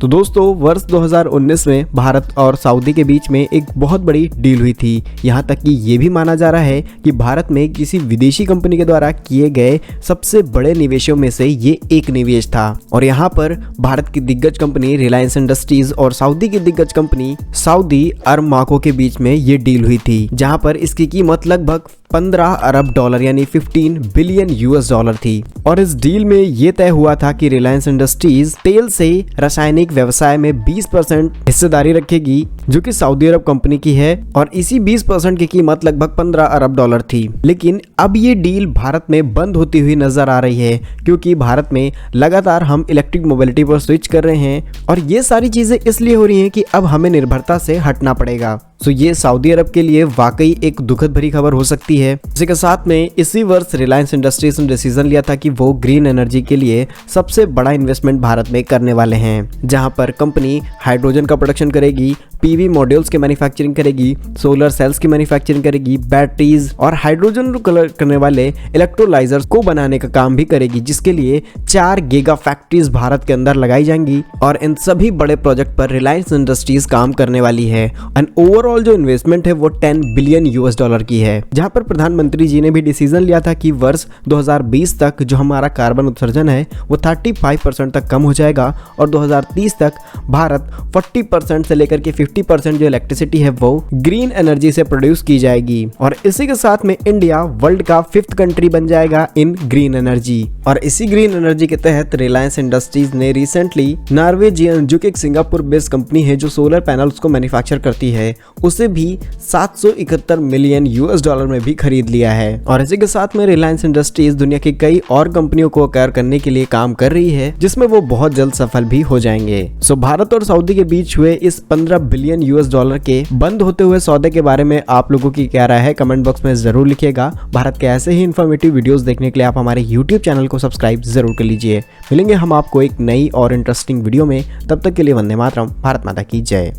तो दोस्तों वर्ष 2019 में भारत और सऊदी के बीच में एक बहुत बड़ी डील हुई थी। यहाँ तक कि ये भी माना जा रहा है कि भारत में किसी विदेशी कंपनी के द्वारा किए गए सबसे बड़े निवेशों में से ये एक निवेश था। और यहाँ पर भारत की दिग्गज कंपनी रिलायंस इंडस्ट्रीज और सऊदी की दिग्गज कंपनी सऊदी अरमाको के बीच में ये डील हुई थी, जहाँ पर इसकी कीमत लगभग 15 अरब डॉलर यानी 15 बिलियन यूएस डॉलर थी। और इस डील में ये तय हुआ था कि रिलायंस इंडस्ट्रीज तेल से रासायनिक व्यवसाय में 20% हिस्सेदारी रखेगी, जो कि सऊदी अरब कंपनी की है, और इसी 20% की कीमत लगभग 15 अरब डॉलर थी। लेकिन अब ये डील भारत में बंद होती हुई नजर आ रही है, क्योंकि भारत में लगातार हम इलेक्ट्रिक मोबिलिटी पर स्विच कर रहे हैं और ये सारी चीजें इसलिए हो रही हैं कि अब हमें निर्भरता से हटना पड़ेगा। तो ये सऊदी अरब के लिए वाकई एक दुखद भरी खबर हो सकती है। इसी के साथ में इसी वर्ष रिलायंस इंडस्ट्रीज ने डिसीजन लिया था कि वो ग्रीन एनर्जी के लिए सबसे बड़ा इन्वेस्टमेंट भारत में करने वाले हैं, जहां पर कंपनी हाइड्रोजन का प्रोडक्शन करेगी, पीवी मॉड्यूल्स की मैन्युफैक्चरिंग करेगी, सोलर सेल्स की मैन्युफैक्चरिंग करेगी, बैटरीज और हाइड्रोजन करने वाले इलेक्ट्रोलाइजर्स को बनाने का काम भी करेगी, जिसके लिए 4 गीगा फैक्ट्रीज भारत के अंदर लगाई जाएंगी। और इन सभी बड़े प्रोजेक्ट पर रिलायंस इंडस्ट्रीज काम करने वाली है। एंड ओवरऑल जो इन्वेस्टमेंट है वो 10 बिलियन यूएस डॉलर की है, जहां पर प्रधानमंत्री जी ने भी डिसीजन लिया था कि वर्ष 2020 तक जो हमारा कार्बन उत्सर्जन है वो 35% तक कम हो जाएगा और 2030 तक भारत 40% से लेकर के 50% जो इलेक्ट्रिसिटी है वो ग्रीन एनर्जी से प्रोड्यूस की जाएगी। और इसी के साथ में इंडिया वर्ल्ड का 5th कंट्री बन जाएगा इन ग्रीन एनर्जी। और इसी ग्रीन एनर्जी के तहत रिलायंस इंडस्ट्रीज ने रिसेंटली नॉर्वेजियन, जो कि एक सिंगापुर बेस्ड कंपनी है जो सोलर पैनल्स को मैन्युफैक्चर करती है, उसे भी 771 मिलियन यूएस डॉलर में भी खरीद लिया है। और इसी के साथ में रिलायंस इंडस्ट्रीज दुनिया की कई और कंपनियों को अक्वायर करने के लिए काम कर रही है, जिसमें वो बहुत जल्द सफल भी हो जाएंगे। सो भारत और सऊदी के बीच हुए इस 15 बिलियन यूएस डॉलर के बंद होते हुए सौदे के बारे में आप लोगों की क्या राय है, कमेंट बॉक्स में जरूर लिखिएगा। भारत के ऐसे ही इन्फॉर्मेटिव वीडियोस देखने के लिए आप हमारे यूट्यूब चैनल को सब्सक्राइब जरूर कर लीजिए। मिलेंगे हम आपको एक नई और इंटरेस्टिंग वीडियो में, तब तक के लिए वंदे मातरम, भारत माता की जय।